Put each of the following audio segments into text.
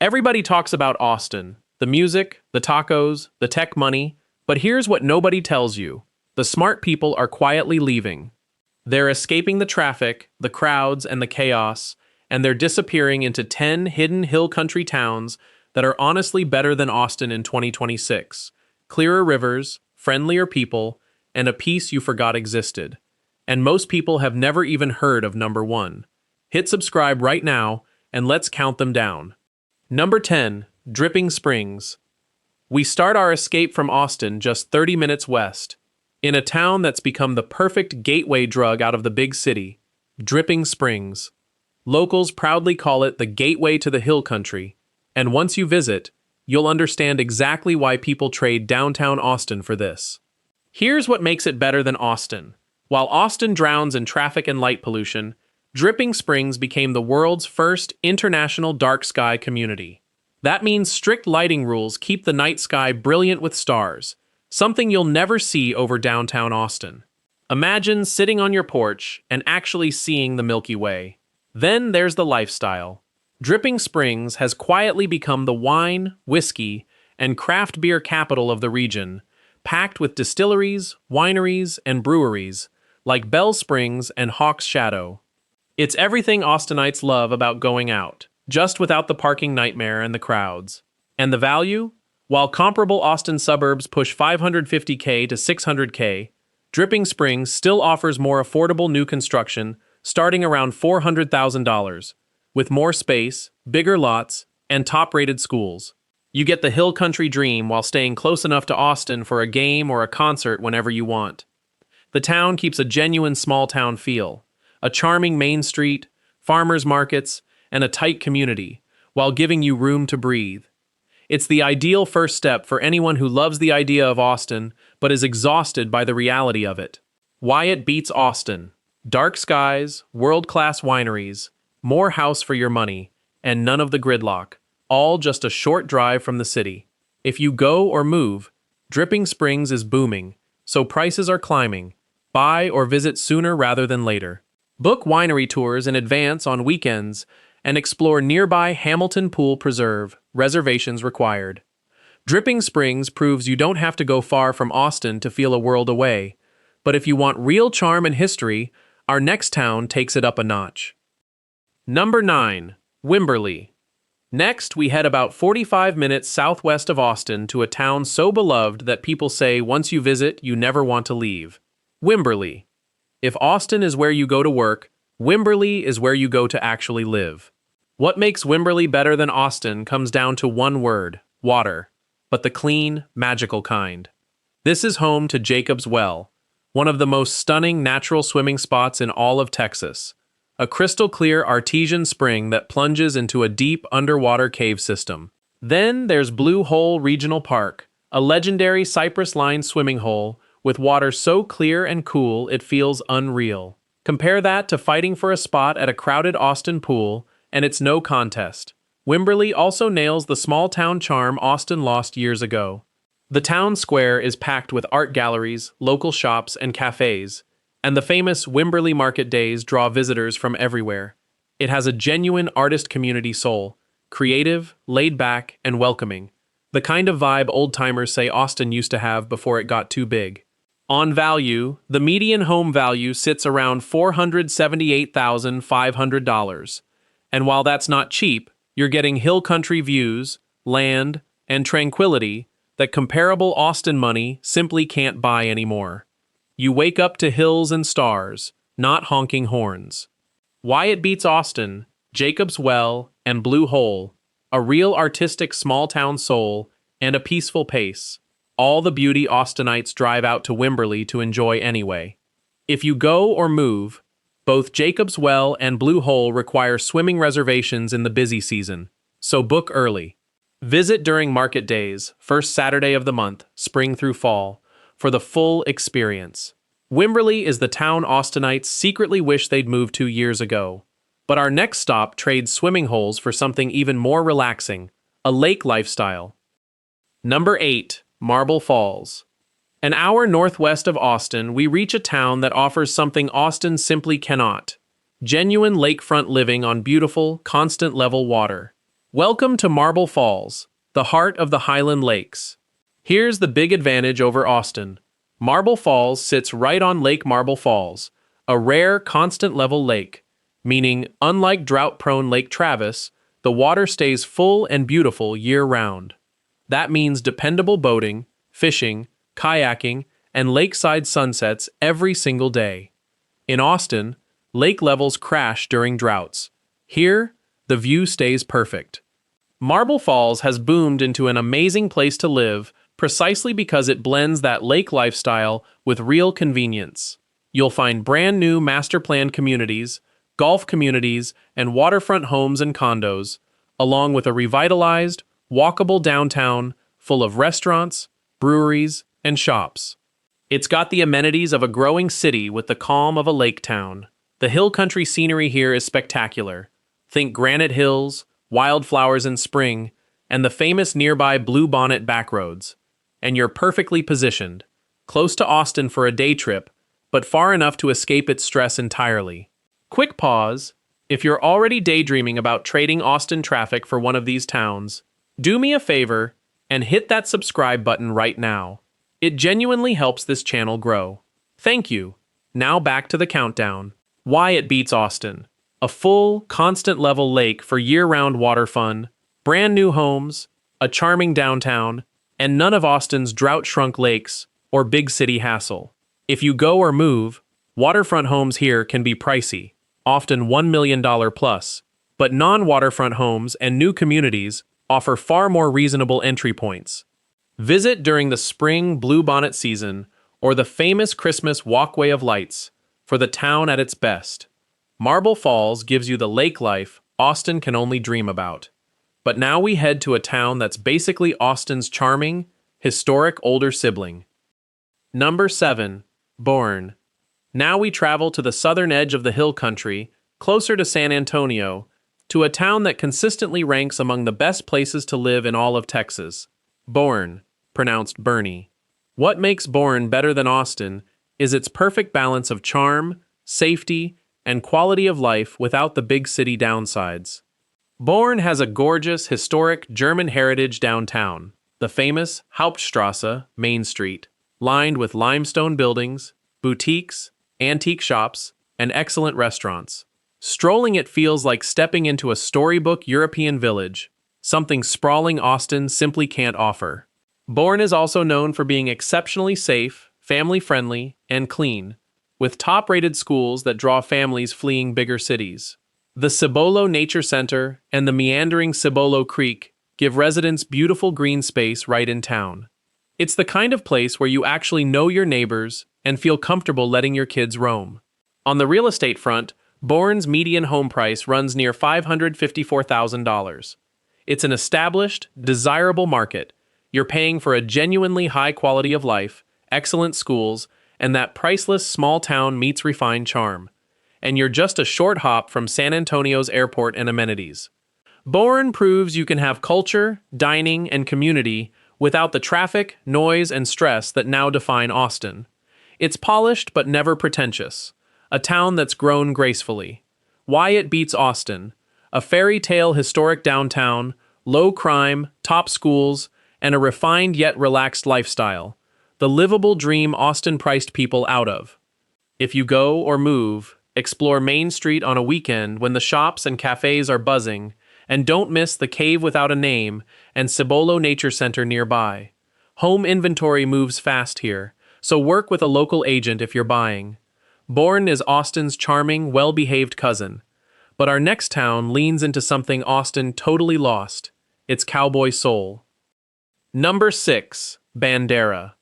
Everybody talks about Austin, the music, the tacos, the tech money, but here's what nobody tells you. The smart people are quietly leaving. They're escaping the traffic, the crowds, and the chaos, and they're disappearing into 10 hidden hill country towns that are honestly better than Austin in 2026. Clearer rivers, friendlier people, and a peace you forgot existed. And most people have never even heard of number 1. Hit subscribe right now, and let's count them down. Number 10, Dripping Springs. We start our escape from Austin just 30 minutes west, in a town that's become the perfect gateway drug out of the big city, Dripping Springs. Locals proudly call it the gateway to the hill country, and once you visit, you'll understand exactly why people trade downtown Austin for this. Here's what makes it better than Austin. While Austin drowns in traffic and light pollution, Dripping Springs became the world's first international dark sky community. That means strict lighting rules keep the night sky brilliant with stars, something you'll never see over downtown Austin. Imagine sitting on your porch and actually seeing the Milky Way. Then there's the lifestyle. Dripping Springs has quietly become the wine, whiskey, and craft beer capital of the region, packed with distilleries, wineries, and breweries, like Bell Springs and Hawk's Shadow. It's everything Austinites love about going out, just without the parking nightmare and the crowds. And the value? While comparable Austin suburbs push $550K to $600K, Dripping Springs still offers more affordable new construction, starting around $400,000, with more space, bigger lots, and top-rated schools. You get the hill country dream while staying close enough to Austin for a game or a concert whenever you want. The town keeps a genuine small-town feel, a charming main street, farmers markets, and a tight community, while giving you room to breathe. It's the ideal first step for anyone who loves the idea of Austin but is exhausted by the reality of it. Why it beats Austin. Dark skies, world-class wineries, more house for your money, and none of the gridlock, all just a short drive from the city. If you go or move, Dripping Springs is booming, so prices are climbing. Buy or visit sooner rather than later. Book winery tours in advance on weekends and explore nearby Hamilton Pool Preserve, reservations required. Dripping Springs proves you don't have to go far from Austin to feel a world away, but if you want real charm and history, our next town takes it up a notch. Number 9, Wimberley. Next, we head about 45 minutes southwest of Austin to a town so beloved that people say once you visit, you never want to leave. Wimberley. If Austin is where you go to work, Wimberley is where you go to actually live. What makes Wimberley better than Austin comes down to one word: water, but the clean, magical kind. This is home to Jacob's Well, one of the most stunning natural swimming spots in all of Texas. A crystal-clear artesian spring that plunges into a deep underwater cave system. Then there's Blue Hole Regional Park, a legendary cypress-lined swimming hole with water so clear and cool it feels unreal. Compare that to fighting for a spot at a crowded Austin pool, and it's no contest. Wimberley also nails the small-town charm Austin lost years ago. The town square is packed with art galleries, local shops, and cafes, and the famous Wimberley Market Days draw visitors from everywhere. It has a genuine artist community soul, creative, laid-back, and welcoming, the kind of vibe old-timers say Austin used to have before it got too big. On value, the median home value sits around $478,500. And while that's not cheap, you're getting hill country views, land, and tranquility that comparable Austin money simply can't buy anymore. You wake up to hills and stars, not honking horns. Why it beats Austin, Jacob's Well, and Blue Hole, a real artistic small-town soul, and a peaceful pace. All the beauty Austinites drive out to Wimberley to enjoy anyway. If you go or move, both Jacob's Well and Blue Hole require swimming reservations in the busy season, so book early. Visit during market days, first Saturday of the month, spring through fall, for the full experience. Wimberley is the town Austinites secretly wish they'd moved to years ago. But our next stop trades swimming holes for something even more relaxing, a lake lifestyle. Number 8. Marble Falls. An hour northwest of Austin, we reach a town that offers something Austin simply cannot: genuine lakefront living on beautiful, constant level water. Welcome to Marble Falls, the heart of the Highland Lakes. Here's the big advantage over Austin. Marble Falls sits right on Lake Marble Falls, a rare, constant level lake, meaning, unlike drought-prone Lake Travis, the water stays full and beautiful year-round. That means dependable boating, fishing, kayaking, and lakeside sunsets every single day. In Austin, lake levels crash during droughts. Here, the view stays perfect. Marble Falls has boomed into an amazing place to live precisely because it blends that lake lifestyle with real convenience. You'll find brand new master-planned communities, golf communities, and waterfront homes and condos, along with a revitalized, walkable downtown full of restaurants, breweries, and shops. It's got the amenities of a growing city with the calm of a lake town. The hill country scenery here is spectacular. Think granite hills, wildflowers in spring, and the famous nearby Blue Bonnet backroads. And you're perfectly positioned, close to Austin for a day trip, but far enough to escape its stress entirely. Quick pause. If you're already daydreaming about trading Austin traffic for one of these towns, do me a favor and hit that subscribe button right now. It genuinely helps this channel grow. Thank you. Now back to the countdown. Why it beats Austin. A full, constant level lake for year-round water fun, brand new homes, a charming downtown, and none of Austin's drought-shrunk lakes or big city hassle. If you go or move, waterfront homes here can be pricey, often $1 million plus, but non-waterfront homes and new communities offer far more reasonable entry points. Visit during the spring bluebonnet season or the famous Christmas Walkway of Lights for the town at its best. Marble Falls gives you the lake life Austin can only dream about. But now we head to a town that's basically Austin's charming, historic older sibling. Number 7. Boerne. Now we travel to the southern edge of the hill country, closer to San Antonio, to a town that consistently ranks among the best places to live in all of Texas. Boerne, pronounced Bernie. What makes Boerne better than Austin is its perfect balance of charm, safety, and quality of life without the big city downsides. Boerne has a gorgeous, historic German heritage downtown, the famous Hauptstrasse, Main Street, lined with limestone buildings, boutiques, antique shops, and excellent restaurants. Strolling it feels like stepping into a storybook European village, something sprawling Austin simply can't offer. Boerne is also known for being exceptionally safe, family-friendly, and clean, with top-rated schools that draw families fleeing bigger cities. The Cibolo Nature Center and the meandering Cibolo Creek give residents beautiful green space right in town. It's the kind of place where you actually know your neighbors and feel comfortable letting your kids roam. On the real estate front, Bourne's median home price runs near $554,000. It's an established, desirable market. You're paying for a genuinely high quality of life, excellent schools, and that priceless small town meets refined charm. And you're just a short hop from San Antonio's airport and amenities. Boerne proves you can have culture, dining, and community without the traffic, noise, and stress that now define Austin. It's polished but never pretentious, a town that's grown gracefully. Why it beats Austin: a fairy tale historic downtown, low crime, top schools, and a refined yet relaxed lifestyle. The livable dream Austin priced people out of. If you go or move, explore Main Street on a weekend when the shops and cafes are buzzing, and don't miss the Cave Without a Name and Cibolo Nature Center nearby. Home inventory moves fast here, so work with a local agent if you're buying. Boerne is Austin's charming, well-behaved cousin. But our next town leans into something Austin totally lost: its cowboy soul. Number 6. Bandera.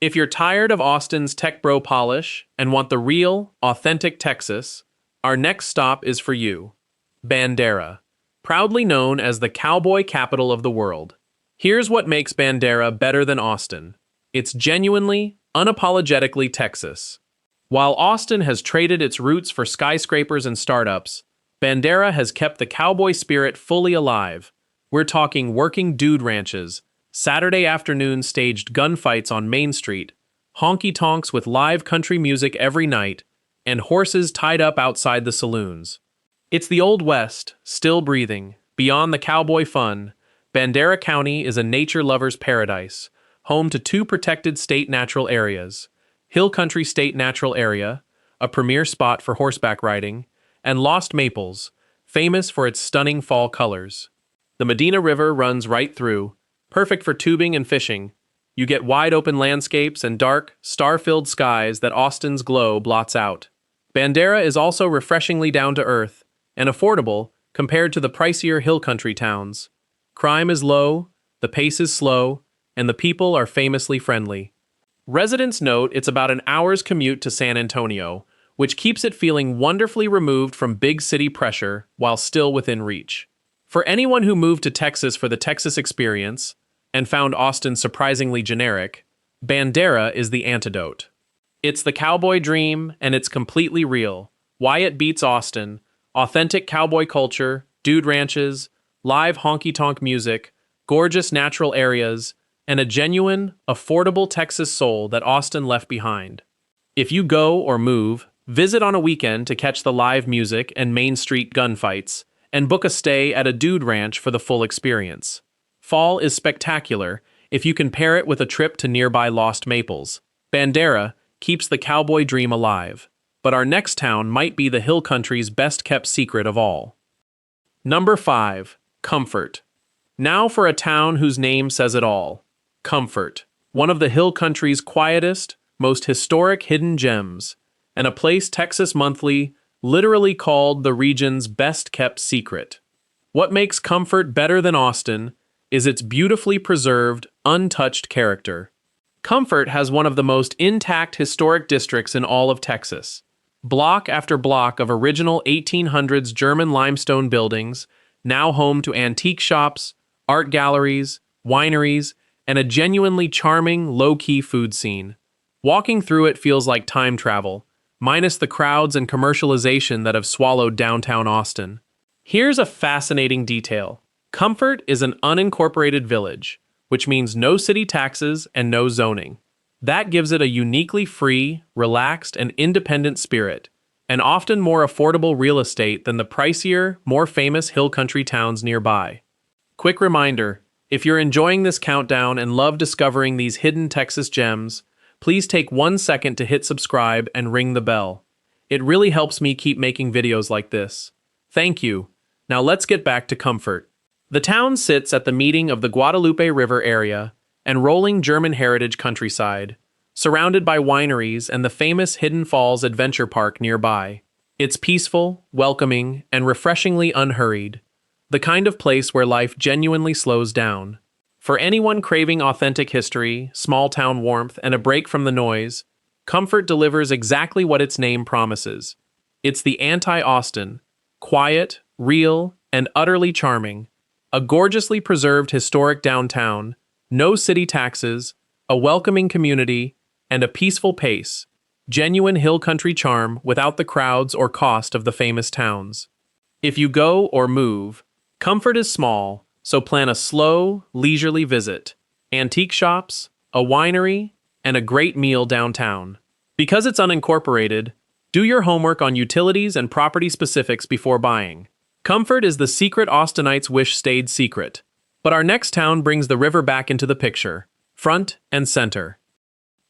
If you're tired of Austin's tech bro polish and want the real, authentic Texas, our next stop is for you. Bandera. Proudly known as the cowboy capital of the world. Here's what makes Bandera better than Austin. It's genuinely, unapologetically Texas. While Austin has traded its roots for skyscrapers and startups, Bandera has kept the cowboy spirit fully alive. We're talking working dude ranches, Saturday afternoon staged gunfights on Main Street, honky-tonks with live country music every night, and horses tied up outside the saloons. It's the Old West, still breathing, Beyond the cowboy fun, Bandera County is a nature lover's paradise, home to two protected state natural areas: Hill Country State Natural Area, a premier spot for horseback riding, and Lost Maples, famous for its stunning fall colors. The Medina River runs right through, perfect for tubing and fishing. You get wide-open landscapes and dark, star-filled skies that Austin's glow blots out. Bandera is also refreshingly down-to-earth and affordable compared to the pricier hill country towns. Crime is low, the pace is slow, and the people are famously friendly. Residents note it's about an hour's commute to San Antonio, which keeps it feeling wonderfully removed from big city pressure while still within reach. For anyone who moved to Texas for the Texas experience and found Austin surprisingly generic, Bandera is the antidote. It's the cowboy dream, and it's completely real. Why it beats Austin: authentic cowboy culture, dude ranches, live honky-tonk music, gorgeous natural areas, and a genuine, affordable Texas soul that Austin left behind. If you go or move, visit on a weekend to catch the live music and Main Street gunfights, and book a stay at a dude ranch for the full experience. Fall is spectacular if you can pair it with a trip to nearby Lost Maples. Bandera keeps the cowboy dream alive, but our next town might be the hill country's best-kept secret of all. Number 5. Comfort. Now for a town whose name says it all. Comfort, one of the hill country's quietest, most historic hidden gems, and a place Texas Monthly literally called the region's best-kept secret. What makes Comfort better than Austin is its beautifully preserved, untouched character. Comfort has one of the most intact historic districts in all of Texas. Block after block of original 1800s German limestone buildings, now home to antique shops, art galleries, wineries, and a genuinely charming, low-key food scene. Walking through it feels like time travel, minus the crowds and commercialization that have swallowed downtown Austin. Here's a fascinating detail. Comfort is an unincorporated village, which means no city taxes and no zoning. That gives it a uniquely free, relaxed, and independent spirit, and often more affordable real estate than the pricier, more famous hill country towns nearby. Quick reminder, if you're enjoying this countdown and love discovering these hidden Texas gems, please take 1 second to hit subscribe and ring the bell. It really helps me keep making videos like this. Thank you. Now let's get back to Comfort. The town sits at the meeting of the Guadalupe River area and rolling German heritage countryside, surrounded by wineries and the famous Hidden Falls Adventure Park nearby. It's peaceful, welcoming, and refreshingly unhurried, the kind of place where life genuinely slows down. For anyone craving authentic history, small-town warmth, and a break from the noise, Comfort delivers exactly what its name promises. It's the anti-Austin, quiet, real, and utterly charming. A gorgeously preserved historic downtown, no city taxes, a welcoming community, and a peaceful pace. Genuine hill country charm without the crowds or cost of the famous towns. If you go or move, Comfort is small, so plan a slow, leisurely visit. Antique shops, a winery, and a great meal downtown. Because it's unincorporated, do your homework on utilities and property specifics before buying. Comfort is the secret Austinites wish stayed secret. But our next town brings the river back into the picture, front and center.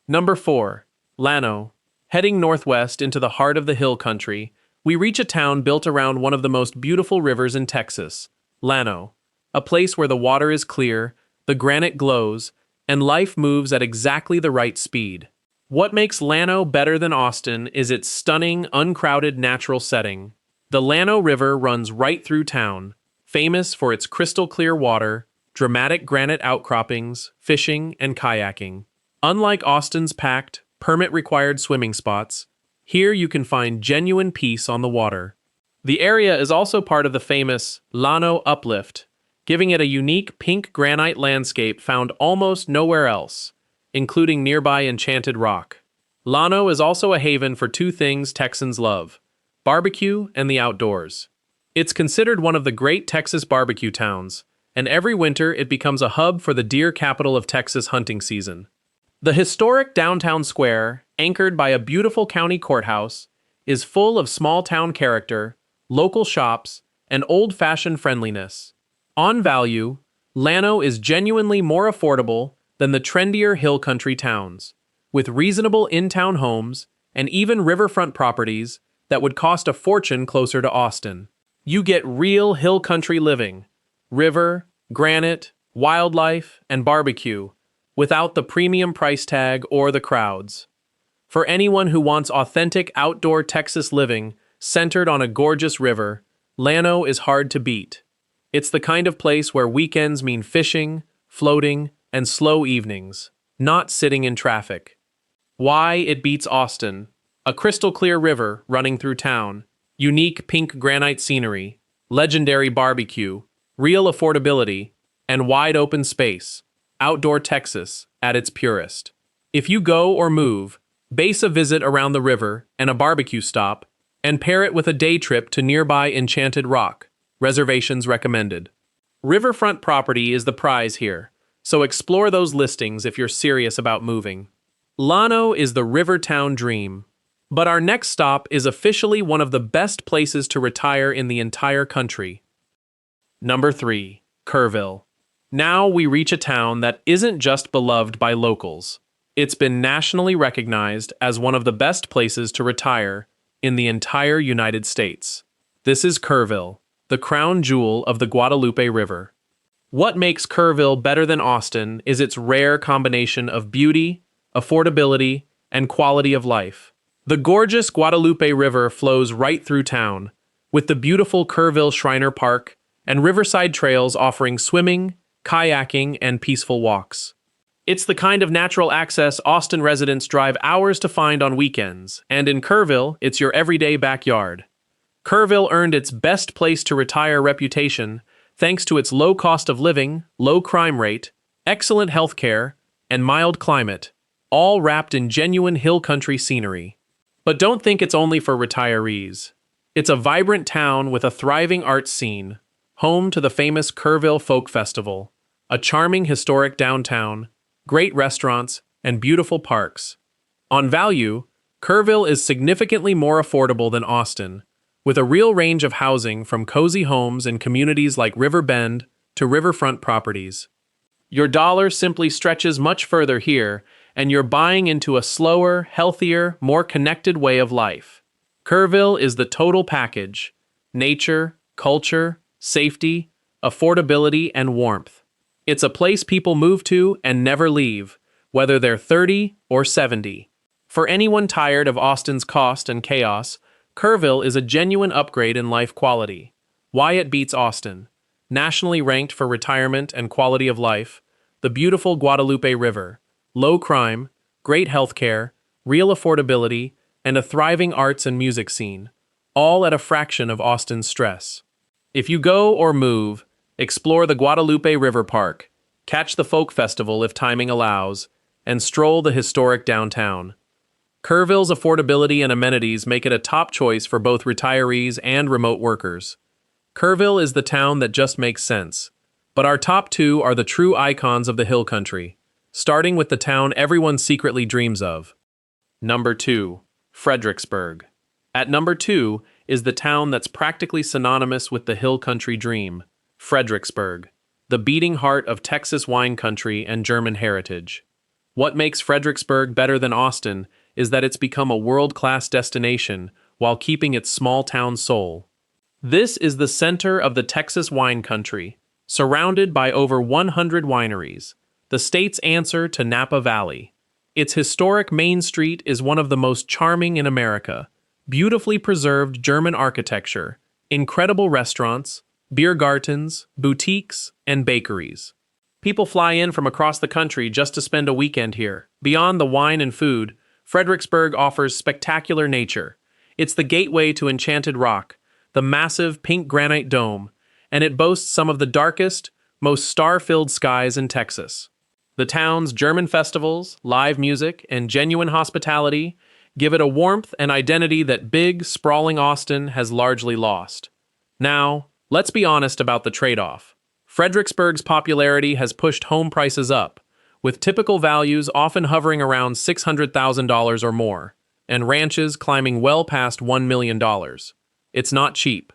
Number 4. Llano. Heading northwest into the heart of the hill country, we reach a town built around one of the most beautiful rivers in Texas, Llano. A place where the water is clear, the granite glows, and life moves at exactly the right speed. What makes Llano better than Austin is its stunning, uncrowded natural setting. The Llano River runs right through town, famous for its crystal-clear water, dramatic granite outcroppings, fishing, and kayaking. Unlike Austin's packed, permit-required swimming spots, here you can find genuine peace on the water. The area is also part of the famous Llano Uplift, giving it a unique pink granite landscape found almost nowhere else, including nearby Enchanted Rock. Llano is also a haven for two things Texans love: barbecue and the outdoors. It's considered one of the great Texas barbecue towns, and every winter it becomes a hub for the deer capital of Texas hunting season. The historic downtown square, anchored by a beautiful county courthouse, is full of small-town character, local shops, and old-fashioned friendliness. On value, Llano is genuinely more affordable than the trendier hill country towns, with reasonable in-town homes and even riverfront properties that would cost a fortune closer to Austin. You get real hill country living, river, granite, wildlife, and barbecue, without the premium price tag or the crowds. For anyone who wants authentic outdoor Texas living centered on a gorgeous river, Llano is hard to beat. It's the kind of place where weekends mean fishing, floating, and slow evenings, not sitting in traffic. Why it beats Austin: a crystal-clear river running through town, unique pink granite scenery, legendary barbecue, real affordability, and wide-open space. Outdoor Texas at its purest. If you go or move, base a visit around the river and a barbecue stop, and pair it with a day trip to nearby Enchanted Rock. Reservations recommended. Riverfront property is the prize here, so explore those listings if you're serious about moving. Llano is the river town dream, but our next stop is officially one of the best places to retire in the entire country. Number 3. Kerrville. Now we reach a town that isn't just beloved by locals. It's been nationally recognized as one of the best places to retire in the entire United States. This is Kerrville, the crown jewel of the Guadalupe River. What makes Kerrville better than Austin is its rare combination of beauty, affordability, and quality of life. The gorgeous Guadalupe River flows right through town, with the beautiful Kerrville Shriner Park and riverside trails offering swimming, kayaking, and peaceful walks. It's the kind of natural access Austin residents drive hours to find on weekends, and in Kerrville, it's your everyday backyard. Kerrville earned its best place to retire reputation thanks to its low cost of living, low crime rate, excellent health care, and mild climate, all wrapped in genuine hill country scenery. But don't think it's only for retirees. It's a vibrant town with a thriving arts scene, home to the famous Kerrville Folk Festival, a charming historic downtown, great restaurants, and beautiful parks. On value, Kerrville is significantly more affordable than Austin, with a real range of housing from cozy homes in communities like River Bend to riverfront properties. Your dollar simply stretches much further here, and you're buying into a slower, healthier, more connected way of life. Kerrville is the total package: nature, culture, safety, affordability, and warmth. It's a place people move to and never leave, whether they're 30 or 70. For anyone tired of Austin's cost and chaos, Kerrville is a genuine upgrade in life quality. Why it beats Austin: nationally ranked for retirement and quality of life, the beautiful Guadalupe River, low crime, great healthcare, real affordability, and a thriving arts and music scene, all at a fraction of Austin's stress. If you go or move, explore the Guadalupe River Park, catch the folk festival if timing allows, and stroll the historic downtown. Kerrville's affordability and amenities make it a top choice for both retirees and remote workers. Kerrville is the town that just makes sense, but our top two are the true icons of the hill country, starting with the town everyone secretly dreams of. Number 2. Fredericksburg. At number 2 is the town that's practically synonymous with the hill country dream, Fredericksburg, the beating heart of Texas wine country and German heritage. What makes Fredericksburg better than Austin is that it's become a world-class destination while keeping its small-town soul. This is the center of the Texas wine country, surrounded by over 100 wineries, the state's answer to Napa Valley. Its historic Main Street is one of the most charming in America: beautifully preserved German architecture, incredible restaurants, beer gardens, boutiques, and bakeries. People fly in from across the country just to spend a weekend here. Beyond the wine and food, Fredericksburg offers spectacular nature. It's the gateway to Enchanted Rock, the massive pink granite dome, and it boasts some of the darkest, most star-filled skies in Texas. The town's German festivals, live music, and genuine hospitality give it a warmth and identity that big, sprawling Austin has largely lost. Now, let's be honest about the trade-off. Fredericksburg's popularity has pushed home prices up, with typical values often hovering around $600,000 or more, and ranches climbing well past $1 million. It's not cheap.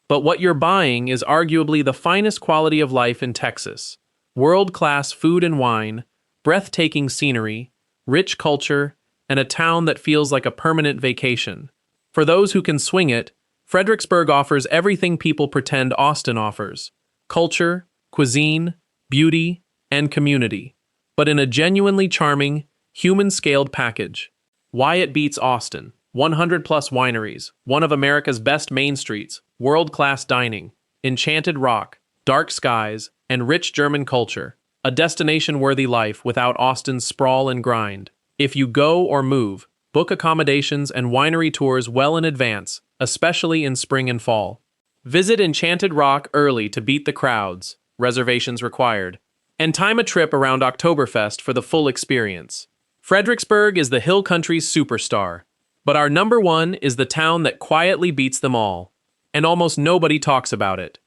But what you're buying is arguably the finest quality of life in Texas. World-class food and wine, breathtaking scenery, rich culture, and a town that feels like a permanent vacation. For those who can swing it, Fredericksburg offers everything people pretend Austin offers: culture, cuisine, beauty, and community, but in a genuinely charming, human-scaled package. Why it beats Austin: 100-plus wineries, one of America's best main streets, world-class dining, enchanted rock, dark skies, and rich German culture. A destination-worthy life without Austin's sprawl and grind. If you go or move, book accommodations and winery tours well in advance, especially in spring and fall. Visit Enchanted Rock early to beat the crowds, reservations required, and time a trip around Oktoberfest for the full experience. Fredericksburg is the Hill Country's superstar, but our number one is the town that quietly beats them all, and almost nobody talks about it.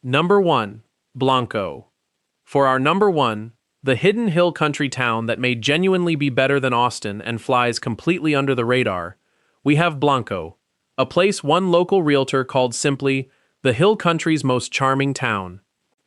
Number 1. Blanco. For our number 1, the hidden hill country town that may genuinely be better than Austin and flies completely under the radar, we have Blanco, a place one local realtor called simply the hill country's most charming town.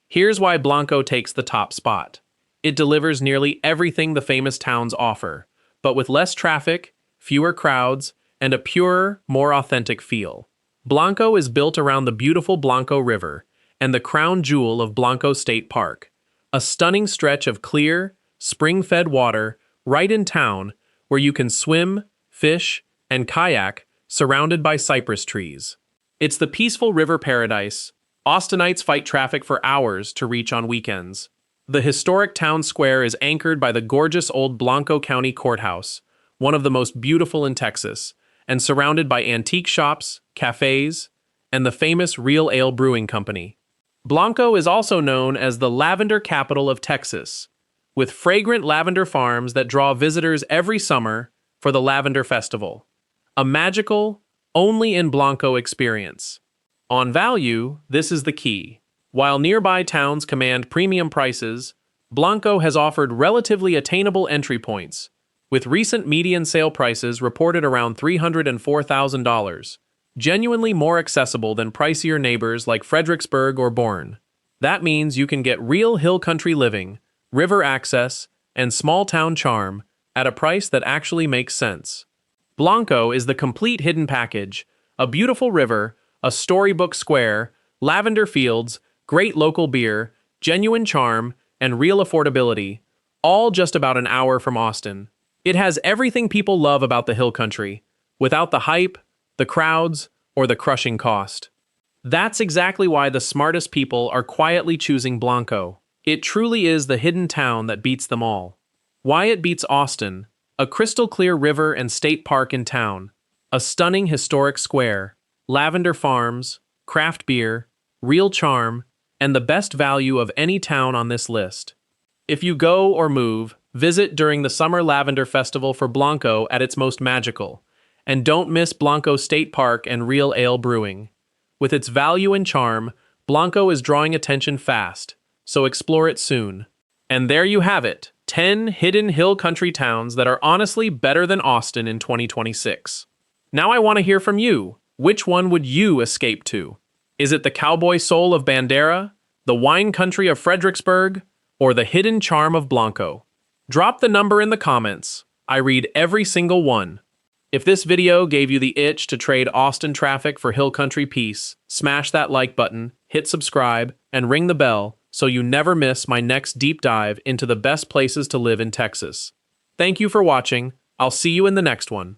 Here's why Blanco takes the top spot. It delivers nearly everything the famous towns offer, but with less traffic, fewer crowds, and a purer, more authentic feel. Blanco is built around the beautiful Blanco River and the crown jewel of Blanco State Park, a stunning stretch of clear, spring-fed water right in town where you can swim, fish, and kayak surrounded by cypress trees. It's the peaceful river paradise. Austinites fight traffic for hours to reach on weekends. The historic town square is anchored by the gorgeous old Blanco County Courthouse, one of the most beautiful in Texas, and surrounded by antique shops, cafes, and the famous Real Ale Brewing Company. Blanco is also known as the lavender capital of Texas, with fragrant lavender farms that draw visitors every summer for the Lavender Festival. A magical, only in Blanco experience. On value, this is the key. While nearby towns command premium prices, Blanco has offered relatively attainable entry points, with recent median sale prices reported around $304,000. Genuinely more accessible than pricier neighbors like Fredericksburg or Boerne. That means you can get real hill country living, river access, and small-town charm at a price that actually makes sense. Blanco is the complete hidden package: a beautiful river, a storybook square, lavender fields, great local beer, genuine charm, and real affordability, all just about an hour from Austin. It has everything people love about the hill country, without the hype, the crowds, or the crushing cost. That's exactly why the smartest people are quietly choosing Blanco. It truly is the hidden town that beats them all. Why it beats Austin: a crystal-clear river and state park in town, a stunning historic square, lavender farms, craft beer, real charm, and the best value of any town on this list. If you go or move, visit during the Summer Lavender Festival for Blanco at its most magical. And don't miss Blanco State Park and Real Ale Brewing. With its value and charm, Blanco is drawing attention fast, so explore it soon. And there you have it, 10 hidden hill country towns that are honestly better than Austin in 2026. Now I want to hear from you. Which one would you escape to? Is it the cowboy soul of Bandera, the wine country of Fredericksburg, or the hidden charm of Blanco? Drop the number in the comments. I read every single one. If this video gave you the itch to trade Austin traffic for hill country peace, smash that like button, hit subscribe, and ring the bell so you never miss my next deep dive into the best places to live in Texas. Thank you for watching. I'll see you in the next one.